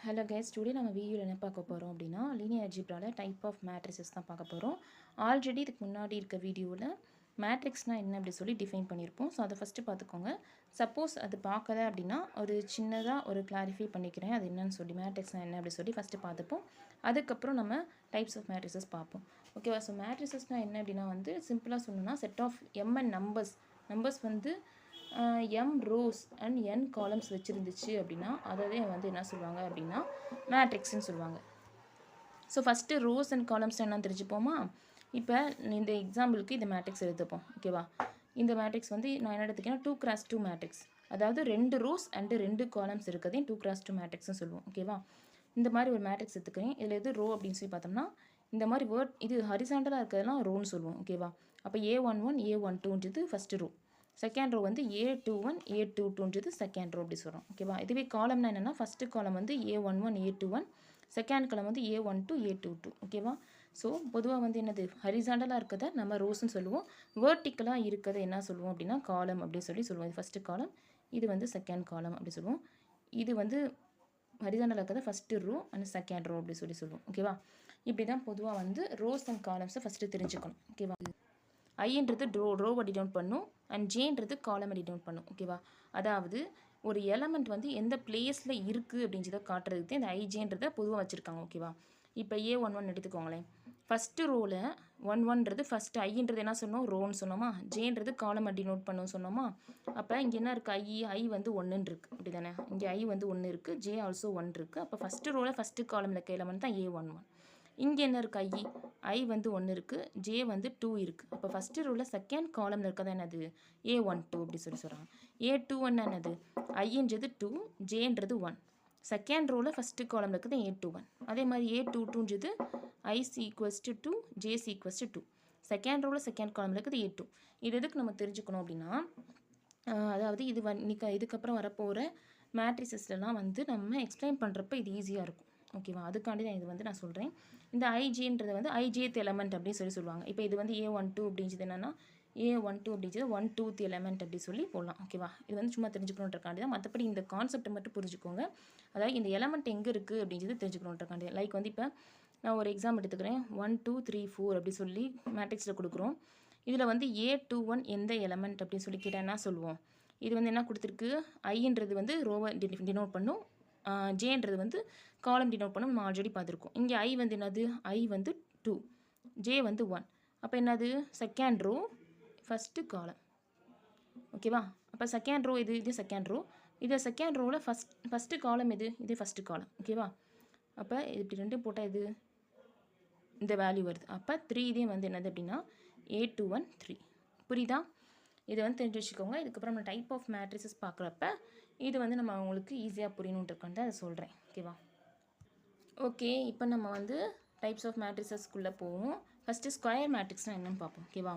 Hello guys, today நம்ம வீடியோவில் என்ன பார்க்க போகிறோம் அப்படின்னா லீனியர் அல்ஜிப்ராவில் டைப் ஆஃப் மேட்ரிசஸ் தான் பார்க்க போகிறோம். ஆல்ரெடி இதுக்கு முன்னாடி இருக்க வீடியோவில் மேட்ரிக்ஸ்னால் என்ன அப்படி சொல்லி டிஃபைன் பண்ணியிருப்போம். ஸோ அதை ஃபஸ்ட்டு பார்த்துக்கோங்க. சப்போஸ் அது பார்க்கல அப்படின்னா ஒரு சின்னதாக ஒரு கிளாரிஃபை பண்ணிக்கிறேன் அது என்னன்னு சொல்லி, மேட்ரிக்ஸ்னால் என்ன அப்படி சொல்லி ஃபஸ்ட்டு பார்த்துப்போம். அதுக்கப்புறம் நம்ம டைப்ஸ் ஆஃப் மேட்ரிசஸ் பார்ப்போம். ஓகேவா? ஸோ மேட்ரிசஸ்னால் என்ன அப்படின்னா வந்து சிம்பிளாக சொல்லணும்னா செட் ஆஃப் எம்என் நம்பர்ஸ் வந்து m rows and n columns வச்சுருந்துச்சு அப்படின்னா அதே வந்து என்ன சொல்லுவாங்க அப்படின்னா மேட்ரிக்ஸ்ன்னு சொல்லுவாங்க. So first rose and columns என்ன தெரிஞ்சுப்போமா? இப்போ இந்த எக்ஸாம்பிளுக்கு இந்த மேட்ரிக்ஸ் எடுத்துப்போம். ஓகேவா? இந்த மேட்ரிக்ஸ் வந்து நான் என்ன எடுத்துக்கேன்னா 2x2 மேட்ரிக்ஸ், அதாவது 2 ரோஸ் அண்டு 2 காலம்ஸ் இருக்கிறதையும் 2x2 மேட்ரிக்ஸ்னு சொல்லுவோம். ஓகேவா? இந்த மாதிரி ஒரு மேட்ரிக்ஸ் எடுத்துக்கிறேன். இதில் எது ரோ அப்படின்னு சொல்லி பார்த்தோம்னா இந்த மாதிரி இது ஹரிசாண்டலாக இருக்கிறதுலாம் ரோன்னு சொல்லுவோம். ஓகேவா? அப்போ A11 A12ன்றது ஃபஸ்ட்டு ரோ, செகண்ட் ரோ வந்து A21 A22ன்றது செகண்ட் ரோ அப்படி சொல்கிறோம். ஓகேவா? இதுவே காலம்னா என்னென்னா ஃபஸ்ட்டு காலம் வந்து A11 A21, செகண்ட் காலம் வந்து A12 A22. ஓகேவா? ஸோ பொதுவாக வந்து என்னது ஹரிசாண்டலாக இருக்கிறத நம்ம ரோஸ்ன்னு சொல்லுவோம், வேர்ட்டிக்கலாக இருக்கிறத என்ன சொல்லுவோம் அப்படின்னா காலம் அப்படின்னு சொல்லுவோம். இது ஃபஸ்ட்டு காலம், இது வந்து செகண்ட் காலம் அப்படி சொல்லுவோம். இது வந்து ஹரிசாண்டலாக இருக்கிறத first row and second row அப்படி சொல்லுவோம். ஓகேவா? இப்படி தான் பொதுவாக வந்து ரோஸ் அண்ட் காலம்ஸை ஃபஸ்ட்டு தெரிஞ்சுக்கணும். ஓகேவா? ஐன்றது ரோவை டினோட் பண்ணும் அண்ட் ஜேன்றது காலமை டினோட் பண்ணும். ஓகேவா? அதாவது ஒரு எலமெண்ட் வந்து எந்த பிளேஸில் இருக்குது அப்படின்றத காட்டுறதுக்கு தான் இந்த ஐஜேன்றதை பொதுவாக வச்சுருக்காங்க. ஓகேவா? இப்போ A11 எடுத்துக்கோங்களேன். ஃபஸ்ட்டு ரோவில் 11ன்றது ஃபஸ்ட்டு ஐன்றது என்ன சொன்னோம்? ரோன்னு சொன்னோமா? ஜேன்றது காலமை டினோட் பண்ணணும் சொன்னோமா? அப்போ இங்கே என்ன இருக்குது? ஐ வந்து 1ன்னு இருக்குது. அப்படி தானே? இங்கே ஐ வந்து 1 இருக்குது, ஜே ஆல்சோ 1 இருக்குது. அப்போ ஃபஸ்ட்டு ரோவில் ஃபஸ்ட்டு காலமில் இருக்க எலமெண்ட் தான் A11. இங்கே என்ன இருக்குது? ஐ வந்து 1 இருக்குது, ஜே வந்து 2 இருக்குது. அப்போ ஃபஸ்ட்டு ரோவில் செகண்ட் காலமில் இருக்கிறது என்னது? A12 அப்படி சொல்கிறாங்க. A21 என்னது? ஐன்றது 2, ஜேன்றது 1. செகண்ட் ரோவில் ஃபஸ்ட்டு காலமில் இருக்கிறது A21. அதே மாதிரி A22ன்றது I equals to 2, J equals to 2. Second ரோவில் செகண்ட் காலமில் இருக்கிறது A2. இது எதுக்கு நம்ம தெரிஞ்சுக்கணும் அப்படின்னா அதாவது இதுக்கப்புறம் வரப்போகிற மேட்ரிசஸ்லாம் வந்து நம்ம எக்ஸ்பிளைன் பண்ணுறப்ப இது ஈஸியாக இருக்கும். ஓகேவா? அதுக்காண்டி தான் இது வந்து நான் சொல்கிறேன். இந்த ஐஜின்றது வந்து ஐஜேத் எலமெண்ட் அப்படின்னு சொல்லுவாங்க. இப்போ இது வந்து A12 அப்படின்றது என்னென்னா A12 அப்படின்றது 1/2 எலமெண்ட் அப்படி சொல்லி போடலாம். ஓகேவா? இது வந்து சும்மா தெரிஞ்சுக்கணுன்றக்காண்டி தான். மற்றபடி இந்த கான்செப்டை மட்டும் புரிஞ்சுக்கோங்க. அதாவது இந்த எலமெண்ட் எங்கே இருக்குது அப்படின்றது தெரிஞ்சுக்கணுன்றக்காண்டி. லைக் வந்து இப்போ நான் ஒரு எக்ஸாம் எடுத்துக்கிறேன். 1 2 3 4 அப்படி சொல்லி மேட்ரிக்ஸில் கொடுக்குறோம். இதில் வந்து A21 எந்த எலமெண்ட் அப்படின்னு சொல்லி கேட்டால் என்ன சொல்லுவோம்? இது வந்து என்ன கொடுத்துருக்கு? ஐன்றது வந்து ரோவை டினோட் பண்ணும், ஜேன்றது வந்து காலம் டினோட் பண்ணும். நம்ம ஆல்ரெடி பார்த்துருக்கோம். இங்கே ஐ வந்து என்னது? ஐ வந்து 2, ஜே வந்து 1. அப்போ என்னது? செகண்ட் ரோ ஃபஸ்ட்டு காலம். ஓகேவா? அப்போ செகண்ட் ரோ இது செகண்ட் ரோ. இது செகண்ட் ரோவில் ஃபஸ்ட்டு காலம் இது ஃபஸ்ட்டு காலம். ஓகேவா? அப்போ இப்படி ரெண்டும் போட்டால் இது இந்த வேல்யூ வருது. அப்போ 3 இதே வந்து என்னது அப்படின்னா A21 3. புரியுதா? இதை வந்து தெரிஞ்சு வச்சுக்கோங்க. இதுக்கப்புறம் நம்ம டைப் ஆஃப் மேட்ரிசஸ் பார்க்குறப்ப இது வந்து நம்ம அவங்களுக்கு ஈஸியாக புரியணுன்றக்காண்டி அதை சொல்கிறேன். ஓகேவா? ஓகே, இப்போ நம்ம வந்து டைப்ஸ் ஆஃப் மேட்ரிசஸ்க்குள்ளே போவோம். ஃபஸ்ட்டு ஸ்கொயர் மேட்ரிக்ஸ்னால் என்னென்னு பார்ப்போம். ஓகேவா?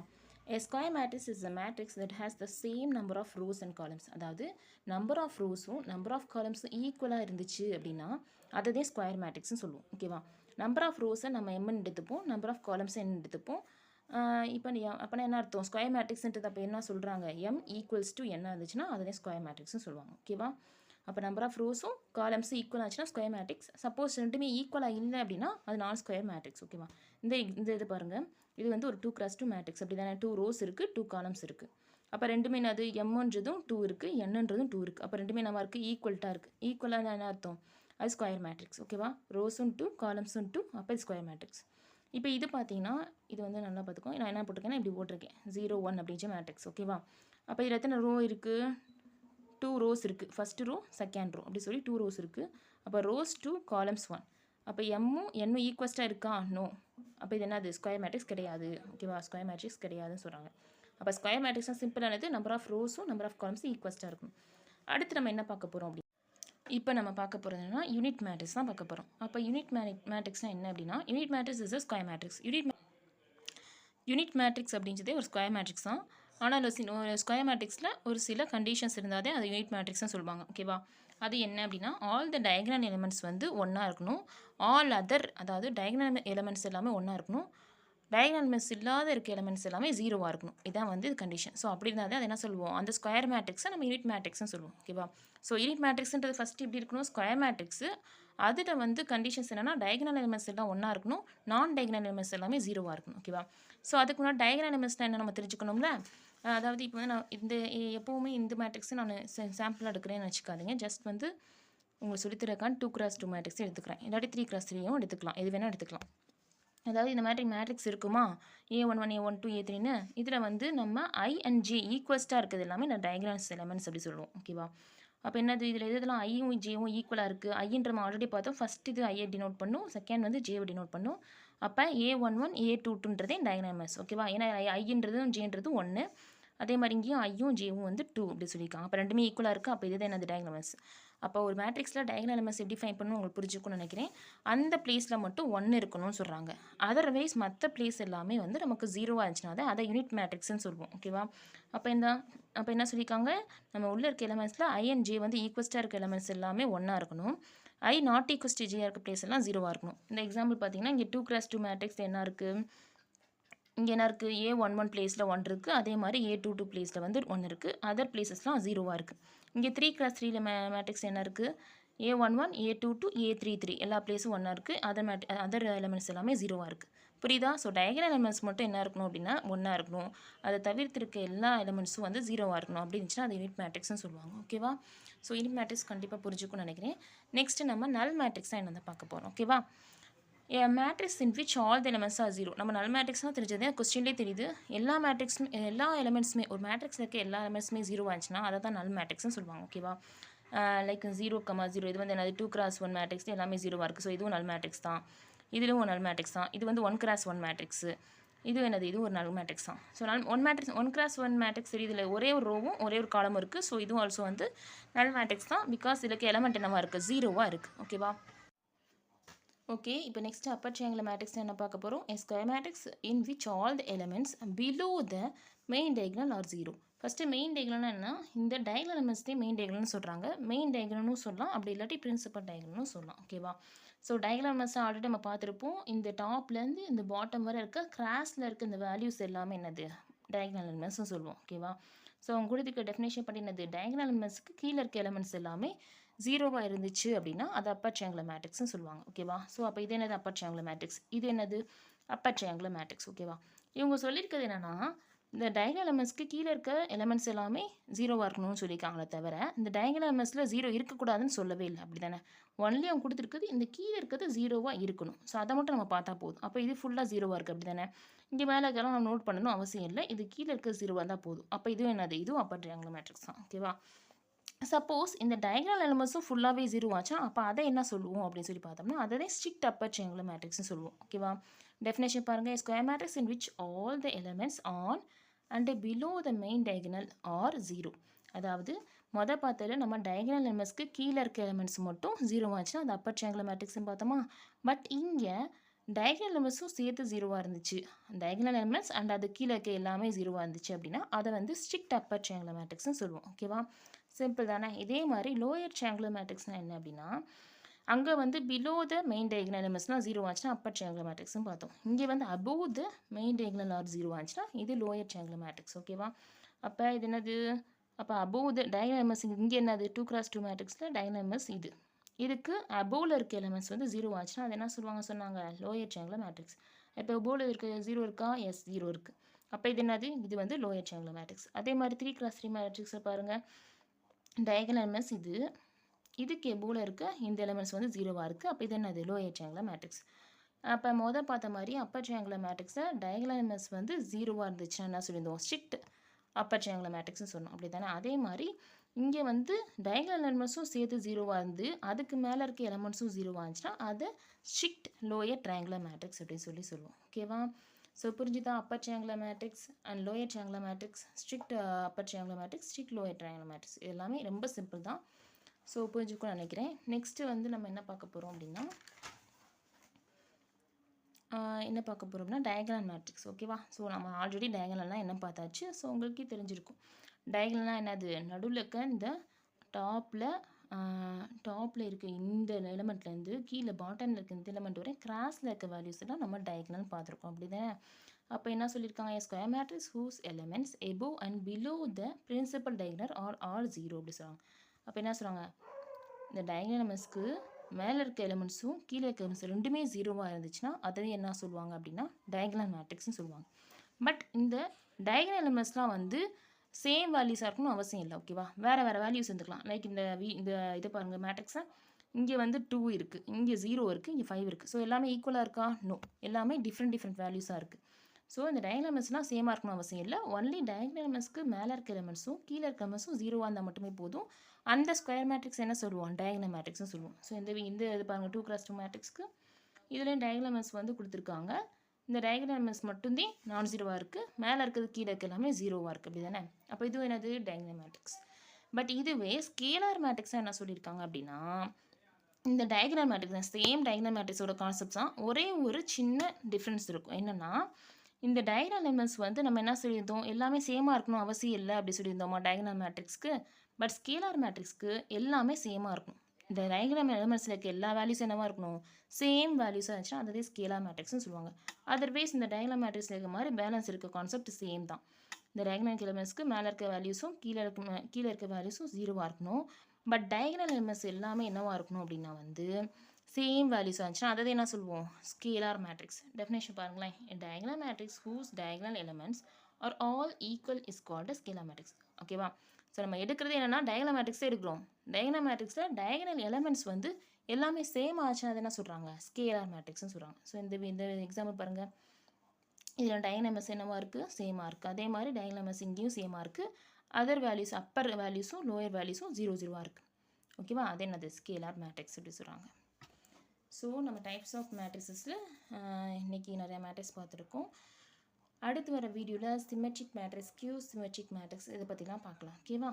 A square matrix is a matrix that has the same number of rows and columns. அதாவது நம்பர் ஆஃப் ரோஸும் நம்பர் ஆஃப் காலம்ஸும் ஈக்குவலாக இருந்துச்சு அப்படின்னா அதை ஸ்கொயர் மேட்ரிக்ஸ்னு சொல்லுவோம். ஓகேவா? நம்பர் ஆஃப் ரோஸை நம்ம எம்ன்னு எடுத்துப்போம், நம்பர் ஆஃப் காலம்ஸை என்ன எடுத்துப்போம். இப்போ அப்போனா என்ன அர்த்தம்? ஸ்கொயர் மேட்ரிக்ஸ்ன்றது அப்போ என்ன சொல்கிறாங்க? எம் ஈக்குவல்ஸ் டு என்ன இருந்துச்சுன்னா அதை ஸ்கொயர் மேட்ரிக்ஸ்னு சொல்லுவாங்க. ஓகேவா? அப்போ நம்பர் ஆஃப் ரோஸும் காலம்ஸும் ஈக்குவல் ஆச்சுன்னா ஸ்கொயர் மேட்ரிக்ஸ். சப்போஸ் ரெண்டுமே ஈக்குவலாக இல்லை அப்படின்னா அது நான் ஸ்கொயர் மேட்ரிக்ஸ். ஓகேவா? இந்த இது பாருங்கள், இது வந்து ஒரு 2x2 மேட்ரிக்ஸ். அப்படி தானே? 2 ரோஸ் இருக்குது, 2 காலம்ஸ் இருக்குது. அப்போ ரெண்டுமே என்னது? எம்ன்றதும் 2 இருக்குது, என்னன்றதும் 2 இருக்குது. அப்போ ரெண்டுமே என்னவா இருக்குது? ஈக்குவல்ட்டாக இருக்குது. ஈக்குவலாக என்ன அர்த்தம்? அது ஸ்கொயர் மேட்ரிக்ஸ். ஓகேவா? ரோஸும் 2 காலம்ஸும் 2, அப்போ இது ஸ்கொயர் மேட்ரிக்ஸ். இப்போ இது பார்த்தீங்கன்னா இது வந்து நல்லா பார்த்துக்கோ. நான் என்ன போட்டிருக்கேன்னா இப்படி போட்டிருக்கேன் 0 1 அப்படின்ற மேட்ரிக்ஸ். ஓகேவா? அப்போ இதில் எத்தனை ரோ இருக்குது? 2 ரோஸ் இருக்குது. ஃபஸ்ட்டு ரோ செகண்ட் ரோ அப்படி சொல்லி 2 ரோஸ் இருக்குது. அப்போ ரோஸ் 2 காலம்ஸ் 1. அப்போ எம்மும் என்னும் ஈக்குவஸ்ட்டாக இருக்கா? நோ. அப்போ இது என்னது? ஸ்கொயர் மேட்ரிக்ஸ் கிடையாது. ஓகேவா? ஸ்கொயர் மேட்ரிக்ஸ் கிடையாதுன்னு சொல்கிறாங்க. அப்போ ஸ்கொயர் மேட்ரிக்ஸ்னால் சிம்பிளானது, நம்பர் ஆஃப் ரோஸும் நம்பர் ஆஃப் காலம்ஸும் ஈக்குவஸ்ட்டாக இருக்கும். அடுத்து நம்ம என்ன பார்க்க போகிறோம் அப்படி இப்போ நம்ம பார்க்க போகிறதுனா யூனிட் மேட்ரிக்ஸ் தான் பார்க்க போகிறோம். அப்போ யூனிட் மேட்ரிக்ஸ்னால் என்ன அப்படின்னா unit matrix is a square matrix. Unit matrix அப்படின்றதே ஒரு ஸ்கொயர் மேட்ரிக்ஸ் தான். ஆனால் ஒரு ஸ்கொயர் மேட்ரிக்ஸில் ஒரு சில கண்டிஷன்ஸ் இருந்தாலே அது யூனிட் மேட்ரிக்ஸ்னு சொல்லுவாங்க. ஓகேவா? அது என்ன அப்படின்னா ஆல் த டயகனல் எலிமெண்ட்ஸ் வந்து ஒன்றா இருக்கணும். ஆல் அதர், அதாவது டயகனல் எலிமெண்ட்ஸ் எல்லாமே ஒன்றா இருக்கணும். டயகனல் எலிமெண்ட்ஸ் இல்லாத இருக்க எலிமெண்ட்ஸ் எல்லாமே ஜீரோவாக இருக்கணும். இதான் வந்து கண்டிஷன். ஸோ அப்படி இருந்தால் தான் அது என்ன சொல்லுவோம், அந்த ஸ்கொயர் மேட்ரிக்ஸை நம்ம யூனிட் மேட்ரிக்ஸ்னு சொல்லுவோம். ஓகேவா? ஸோ யூனிட் மேட்ரிக்ஸ்ன்றது ஃபஸ்ட்டு இப்படி இருக்கணும், ஸ்கொயர் மேட்ரிக்ஸு. அதில் வந்து கண்டிஷன்ஸ் என்னென்னா டயகனல் எலிமெண்ட்ஸ் எல்லாம் ஒன்றா இருக்கணும், நான் டயகனல் எலிமெண்ட்ஸ் எல்லாமே ஜீரோவாக இருக்கணும். ஓகேவா? ஸோ அதுக்கு முன்னாடி டயகனல் எலிமெண்ட்ஸ்னால் என்ன நம்ம தெரிஞ்சுக்கணும்ல. அதாவது இப்போ வந்து நான் எப்போவுமே இந்த மேட்ரிக்ஸை நான் சாம்பிள் எடுக்கிறேன்னு வச்சுக்காதீங்க. ஜஸ்ட் வந்து உங்களுக்கு சொல்லித்தரக்கான 2x2 மேட்ரிக்ஸ் எடுத்துக்கிறேன். இல்லாட்டி 3x3யும் எடுத்துக்கலாம், எது வேணால் எடுத்துக்கலாம். அதாவது இந்த மேட்ரிக்ஸ் இருக்குமா, A11 A12 A3ன்னு இதில் வந்து நம்ம I and J ஈக்குவல்ஸ்டாக இருக்குது எல்லாமே நான் டயகனல் எலிமெண்ட்ஸ் அப்படி சொல்லுவோம். ஓகேவா? அப்போ என்னது இதில் எதெல்லாம் ஐயும் ஜேவும் ஈக்குவலாக இருக்குது, ஐன்ற நம்ம ஆல்ரெடி பார்த்தோம். ஃபஸ்ட் இது ஐயை டினோட் பண்ணும், செகண்ட் வந்து ஜேவை டினோட் பண்ணும். அப்போ A11 A22ன்றதே டயகனல் எலிமெண்ட்ஸ். ஓகேவா? ஏன்னா ஐன்றதும் ஜேன்றதும் 1, அதே மாதிரி இங்கேயும் ஐயும் ஜேவும் வந்து 2 அப்படி சொல்லியிருக்காங்க. அப்போ ரெண்டுமே ஈக்குவலாக இருக்குது. அப்போ இதுதான் என்னது டயகனல் எலிமெண்ட்ஸ். அப்போ ஒரு மேட்ரிக்ஸில் டயகனல் எலிமெண்ட்ஸ் எப்படி ஃபைன் பண்ணணும் உங்களுக்கு புரிஞ்சுக்கணும்னு நினைக்கிறேன். அந்த பிளேஸில் மட்டும் 1 இருக்கணும்னு சொல்கிறாங்க. அதர்வைஸ் மற்ற பிளேஸ் எல்லாமே வந்து நமக்கு ஜீரோவாக இருந்துச்சுன்னா தான் அதை யூனிட் மேட்ரிக்ஸ்ன்னு சொல்லுவோம். ஓகேவா? அப்போ என்ன சொல்லியிருக்காங்க, நம்ம உள்ளே இருக்க எலிமெண்ட்ஸில் ஐ அண்ட் ஜே வந்து ஈக்குவஸ்டாக இருக்க எலிமெண்ட்ஸ் எல்லாமே ஒன்றா இருக்கணும். I not equals to J இருக்க பிளேஸ் எல்லாம் ஜீரோவாக இருக்கணும். இந்த எக்ஸாம்பிள் பார்த்தீங்கன்னா இங்கே 2x2 மேட்ரிக்ஸ் என்ன இருக்குது, இங்கே என்ன இருக்குது, A11 பிளேஸில் 1 இருக்குது, அதே மாதிரி A22 பிளேஸில் வந்து 1 இருக்குது, அதர் பிளேசஸ்லாம் ஜீரோவாக இருக்குது. இங்கே 3x3 மேட்ரிக்ஸ் என்ன இருக்குது, A11 A22 A33 எல்லா பிளேஸும் 1 இருக்குது, அதர் எலிமெண்ட்ஸ் எல்லாமே ஜீரோவாக இருக்குது. புரியுதா? ஸோ டயகனல் எலிமெண்ட்ஸ் மட்டும் என்ன இருக்கணும் அப்படின்னா 1 இருக்கணும், அதை தவிர்த்திருக்க எல்லா எலிமெண்ட்ஸும் வந்து ஜீரோவாக இருக்கணும். அப்படி இருந்துச்சுன்னா அது யூனிட் மேட்ரிக்ஸ்னு சொல்லுவாங்க. ஓகேவா? ஸோ யூனிட் மேட்ரிக்ஸ் கண்டிப்பாக புரிஞ்சுக்கும்னு நினைக்கிறேன். நெக்ஸ்ட் நம்ம நல் மேட்ரிக்ஸ் தான் என்ன பார்க்க போகிறோம். ஓகேவா? A matrix in which all the elements are zero. நம்ம நல் மேட்ரிக்ஸ்னால் தெரிஞ்சது கொஸ்டின்லேயே தெரியுது. எல்லா எலிமெண்ட்ஸுமே ஒரு மேட்ரிக்ஸில் இருக்க எல்லா எலிமெண்ட்ஸுமே ஜீரோ ஆச்சுன்னா அதை தான் நல் மேட்ரிக்ஸ்னு சொல்லுவாங்க. ஓகேவா? லைக் 0,0 இது வந்து என்னது 2x1 மேட்ரிக்ஸ் எல்லாமே ஜீரோவாக இருக்குது. ஸோ இதுவும் நல் மேட்ரிக்ஸ் தான், இதுவும் நல் மேட்ரிக்ஸ் தான். இது வந்து 1x1 மேட்ரிக்ஸு, இது என்னது, இது ஒரு நல் மேட்ரிக்ஸ் தான். So one cross one matrix இதில் ஒரே ஒரு ரோவும் ஒரே ஒரு காலமும் இருக்குது. ஸோ இதுவும் ஆல்சோ வந்து நல் மேட்ரிக்ஸ் தான், பிகாஸ் இதுக்கு எலமெண்ட் என்னவா இருக்குது, ஜீரோவாக இருக்குது. ஓகேவா? ஓகே, இப்போ நெக்ஸ்ட் அப்பர் ட்ரையாங்குலர் மேட்ரிக்ஸ் என்ன பார்க்க போகிறோம். A square matrix in which all the elements below the main diagonal are zero. First main டயகனல்னா என்ன, இந்த டயகனல் எலிமெண்ட்ஸ்தே மெயின் டயகனல்னு சொல்கிறாங்க. மெயின் டயகனல்னு சொல்லலாம், அப்படி இல்லாட்டி பிரின்சிபல் டயகனல்னு சொல்லலாம். ஓகேவா? ஸோ டயகனல் எலிமெண்ட்ஸ் ஆல்ரெடி நம்ம பார்த்துருப்போம். இந்த டாப்லேருந்து இந்த பாட்டம் வரை இருக்க கிராஸில் இருக்க இந்த வேல்யூஸ் எல்லாமே என்னது டயகனல் எலிமெண்ட்ஸ்னு சொல்லுவோம். ஓகேவா? ஸோ அவங்க கூட இதுக்கு டெஃபினேஷன் பண்ணினது டயகனல் எலிமெண்ட்ஸ்க்கு கீழே இருக்க எலிமெண்ட்ஸ் எல்லாமே ஜீரோவாக இருந்துச்சு அப்படின்னா அது அப்பர் ட்ரையாங்குலர் மேட்ரிக்ஸ்னு சொல்லுவாங்க. ஓகேவா? ஸோ அப்போ இது என்னது அப்பர் ட்ரையாங்குலர் மேட்ரிக்ஸ், இது என்னது அப்பர் ட்ரையாங்குலர் மேட்ரிக்ஸ். ஓகேவா? இவங்க சொல்லியிருக்கிறது என்னென்னா இந்த டயகனல் எலிமெண்ட்ஸ்க்கு கீழே இருக்க எலிமெண்ட்ஸ் எல்லாமே ஜீரோவாக இருக்கணும்னு சொல்லியிருக்காங்களே தவிர இந்த டயகனல் எலிமெண்ட்ஸில் ஜீரோ இருக்கக்கூடாதுன்னு சொல்லவே இல்லை. அப்படி தானே? ஒன்லி அவங்க கொடுத்துருக்குது இந்த கீழே இருக்கிறது ஜீரோவாக இருக்கணும். ஸோ அதை மட்டும் நம்ம பார்த்தா போதும். அப்போ இது ஃபுல்லாக ஜீரோவாக இருக்குது. அப்படி தானே? இங்கே மேலே இருக்கலாம் நம்ம நோட் பண்ணணும் அவசியம் இல்லை. இது கீழே இருக்க ஜீரோவாக தான் போதும். அப்போ இதுவும் என்னது, இதுவும் அப்பர் ட்ரையாங்குலர் மேட்ரிக்ஸ் தான். ஓகேவா? சப்போஸ் இந்த டயகனல் எலிமெண்ட்ஸும் ஃபுல்லாகவே ஜீரோ ஆச்சா அப்போ அதை என்ன சொல்லுவோம் அப்படின்னு சொல்லி பார்த்தோம்னா அதை ஸ்ட்ரிக்ட் அப்பர் ட்ரையாங்குலர் மேட்ரிக்ஸ்னு சொல்லுவோம். ஓகேவா? டெஃபினேஷன் பாருங்கள். Square matrix in which all the elements on and below the main diagonal are zero. அதாவது பார்த்ததில் நம்ம டயகனல் எலிமெண்ட்ஸ்க்கு கீழே இருக்க எலிமெண்ட்ஸ் மட்டும் ஜீரோ ஆச்சுன்னா அது அப்பர் ட்ரையாங்குலர் மேட்ரிக்ஸ்னு பார்த்தோமா. பட் இங்கே டயகனல் எலிமெண்ட்ஸும் சேர்த்து ஜீரோவாக இருந்துச்சு, டயகனல் எலிமெண்ட்ஸ் அண்ட் அது கீழே இருக்க எல்லாமே ஜீரோவாக இருந்துச்சு அப்படின்னா அதை வந்து ஸ்ட்ரிக்ட் அப்பர் ட்ரையாங்குலர் மேட்ரிக்ஸ்னு சொல்லுவோம். ஓகேவா? சிம்பிள் தானே? இதே மாதிரி லோயர் ட்ரையாங்குலர் மேட்ரிக்ஸ்னால் என்ன அப்படின்னா அங்கே வந்து பிலோ த மெயின் டயகனல் எலிமெண்ட்ஸ்னால் ஜீரோ ஆச்சுன்னா அப்பர் ட்ரையாங்குலர் மேட்ரிக்ஸ்னு பார்த்தோம். இங்கே வந்து above the main diagonal are zero ஆச்சுன்னா இது லோயர் ட்ரையாங்குலர் மேட்ரிக்ஸ். ஓகேவா? அப்போ இது என்னது, அப்போ அபோவ் த டயகனல் எலிமெண்ட்ஸ் இங்கே என்னது 2x2 மேட்ரிக்ஸில் டயகனல் எலிமெண்ட்ஸ் இதுக்கு அபோவில் இருக்க எலிமெண்ட்ஸ் வந்து ஜீரோ ஆச்சுன்னா அது என்ன சொன்னாங்க லோயர் ட்ரையாங்குலர் மேட்ரிக்ஸ். இப்போ அபோவில் இருக்க ஜீரோ இருக்கா, எஸ் ஜீரோ இருக்குது. அப்போ இது என்னது, இது வந்து லோயர் ட்ரையாங்குலர் மேட்ரிக்ஸ். அதே மாதிரி 3x3 மேட்ரிக்ஸை பாருங்கள். டயகனல் எலிமெண்ட்ஸ் இதுக்கு எபோவில் இருக்க இந்த எலிமெண்ட்ஸ் வந்து ஜீரோவாக இருக்குது. அப்போ இது என்னது லோயர் ட்ரையாங்குலர் மேட்ரிக்ஸ். அப்போ பார்த்த மாதிரி அப்பர் ட்ரையாங்குலர் மேட்ரிக்ஸை டயகனல் எலிமெண்ட்ஸ் வந்து ஜீரோவாக இருந்துச்சுன்னா என்ன சொல்லியிருந்தோம், ஸ்ட்ரிக்ட் அப்பர் ட்ரையாங்குலர் மேட்ரிக்ஸ்னு சொன்னோம். அப்படி தானே? அதே மாதிரி இங்கே வந்து டயகனல் எலிமெண்ட்ஸும் சேர்த்து ஜீரோவாக இருந்து அதுக்கு மேலே இருக்க எலிமெண்ட்ஸும் ஜீரோவாக இருந்துச்சுன்னா அதை ஸ்ட்ரிக்ட் லோயர் ட்ரையாங்குலர் மேட்ரிக்ஸ் அப்படின்னு சொல்லுவோம். ஓகேவா? ஸோ புரிஞ்சுதா? Upper triangular matrix and lower triangular matrix, strict upper triangular matrix, strict lower triangular matrix, எல்லாமே ரொம்ப சிம்பிள் தான். ஸோ புரிஞ்சுக்கணும்னு நினைக்கிறேன். நெக்ஸ்ட்டு வந்து நம்ம என்ன பார்க்க போகிறோம் அப்படின்னா டயகனல் மேட்ரிக்ஸ். ஓகேவா? ஸோ நம்ம ஆல்ரெடி டயகனல்னால் என்ன பார்த்தாச்சு. ஸோ உங்களுக்கே தெரிஞ்சிருக்கும். டயகனல்னால் என்னது, நடுவில் இருக்க இந்த டாப்பில் டாப்பில் இருக்க இந்த எலமெண்ட்லேருந்து கீழே பாட்டமில் இருக்க இந்த எலமெண்ட் வரை கிராஸில் இருக்க வேல்யூஸ் தான் நம்ம டயக்னல் பார்த்துருக்கோம் அப்படி தானே. அப்போ என்ன சொல்லியிருக்காங்க, square matrix whose elements above and below the principal diagonal are all 0 அப்படி சொல்லுவாங்க. அப்போ என்ன சொல்கிறாங்க, இந்த டயக்னல் எலமெண்ட்ஸ்க்கு மேலே இருக்க எலமெண்ட்ஸும் கீழே இருக்க எலமெண்ட்ஸ் ரெண்டுமே 0வாக இருந்துச்சுன்னா அதை என்ன சொல்லுவாங்க அப்படின்னா டயக்னல் மேட்ரிக்ஸ்னு சொல்லுவாங்க. பட் இந்த டயக்னல் எலமெண்ட்ஸ்லாம் வந்து சேம் வேல்யூஸாக இருக்கணும்னு அவசியம் இல்லை. ஓகேவா, வேறு வேறு வேல்யூஸ் இருந்துக்கலாம். லைக் இந்த இதை பாருங்கள், மேட்ரிக்ஸை இங்கே வந்து 2 இருக்குது, இங்கே 0 இருக்குது, இங்கே 5 இருக்குது. ஸோ எல்லாமே ஈக்குவலாக இருக்கா? நோ, எல்லாமே டிஃப்ரெண்ட் வேல்யூஸாக இருக்குது. ஸோ இந்த டயக்னல் எலமெண்ட்ஸ்லாம் சேமாக இருக்கணும் அவசியம் இல்லை. ஒன்லி டயக்னல் எலமெண்ட்ஸ்க்கு மேலே இருக்க எலமெண்ட்ஸும் கீழே இருக்க எலமெண்ட்ஸும் 0வாக இருந்தால் மட்டுமே போதும். அந்த ஸ்கொயர் மேட்ரிக்ஸ் என்ன சொல்லுவோம், டயக்னல் மேட்ரிக்ஸ்னு சொல்லுவோம். ஸோ இந்த இது பாருங்கள் 2x2 மேட்ரிக்ஸ்க்கு இதுலேயும் டயக்னல் எலமெண்ட்ஸ் வந்து கொடுத்துருக்காங்க. இந்த டயக்னல் எலமெண்ட்ஸ் மட்டும்தான் நான் 0வாக இருக்குது, மேலே இருக்கிறது கீழே இருக்க எல்லாமே 0வாக இருக்குது அப்படி தானே. அப்போ இது என்னது டயக்னல் மேட்ரிக்ஸ். பட் இதுவே ஸ்கேலார் மேட்ரிக்ஸாக என்ன சொல்லியிருக்காங்க அப்படின்னா, இந்த டயக்னல் மேட்ரிக்ஸ் சேம் டயக்னல் மேட்ரிக்ஸோட கான்செப்ட்ஸ் தான், ஒரே ஒரு சின்ன டிஃப்ரென்ஸ் இருக்கும். என்னென்னா, இந்த டயக்னல் எலமெண்ட்ஸ் வந்து நம்ம என்ன சொல்லியிருந்தோம், எல்லாமே சேமாக இருக்கணும் அவசியம் இல்லை அப்படி சொல்லியிருந்தோமா டயக்னல் மேட்ரிக்ஸ்க்கு. பட் ஸ்கேலார் மேட்ரிக்ஸ்க்கு எல்லாமே சேமாக இருக்கும். இந்த டயக்னல் எலமெண்ட்ஸில் இருக்க எல்லா வேல்யூஸும் என்னவாக இருக்கணும், சேம் வேல்யூஸாக இருந்துச்சுன்னா அதே ஸ்கேலார் மேட்ரிக்ஸ்னு சொல்லுவாங்க. அதர்வைஸ் இந்த டயக்னல் மேட்ரிக்ஸில் இருக்க மாதிரி பேலன்ஸ் இருக்க கான்செப்ட் சேம் தான். இந்த டயக்னல் எலமெண்ட்ஸ்க்கு மேலே இருக்க வேல்யூஸும் கீழே இருக்க வேல்யூஸும் 0வாக இருக்கணும். பட் டயக்னல் எலமெண்ட்ஸ் எல்லாமே என்னவாக இருக்கணும் அப்படின்னா வந்து சேம் வேல்யூஸாக இருந்துச்சுன்னா அதை என்ன சொல்லுவோம், ஸ்கேலார் மேட்ரிக்ஸ். டெஃபினேஷன் பாருங்களேன், diagonal matrix whose diagonal elements are all equal is called scalar matrix. ஓகேவா. ஸோ நம்ம எடுக்கிறது என்னென்னா டயக்னல் மேட்ரிக்ஸே எடுக்கிறோம். டயக்னல் மேட்ரிக்ஸில் டயக்னல் எலமெண்ட்ஸ் வந்து எல்லாமே சேம் ஆச்சுன்னா அது என்ன சொல்கிறாங்க, ஸ்கேலார் மேட்ரிக்ஸ்னு சொல்கிறாங்க. ஸோ இந்த எக்ஸாம்பிள் பாருங்கள், இதில் டயக்னல் எலமெண்ட்ஸ் என்னவாக இருக்குது, சேமாக இருக்குது. அதே மாதிரி டயக்னல் எலமெண்ட்ஸ் இங்கேயும் சேமாக இருக்குது. அதர் வேல்யூஸ் அப்பர் வேல்யூஸும் லோயர் வேல்யூஸும் 0 இருக்குது. ஓகேவா, அது என்னது ஸ்கேலார் மேட்ரிக்ஸ் அப்படி சொல்கிறாங்க. ஸோ நம்ம டைப்ஸ் ஆஃப் மேட்ரிக்ஸில் இன்றைக்கி நிறையா மேட்ரிக்ஸ் பார்த்துருக்கோம். அடுத்து வர வீடியோவில் symmetric matrix, skew symmetric matrix இதை பற்றிலாம் பார்க்கலாம். ஓகேவா.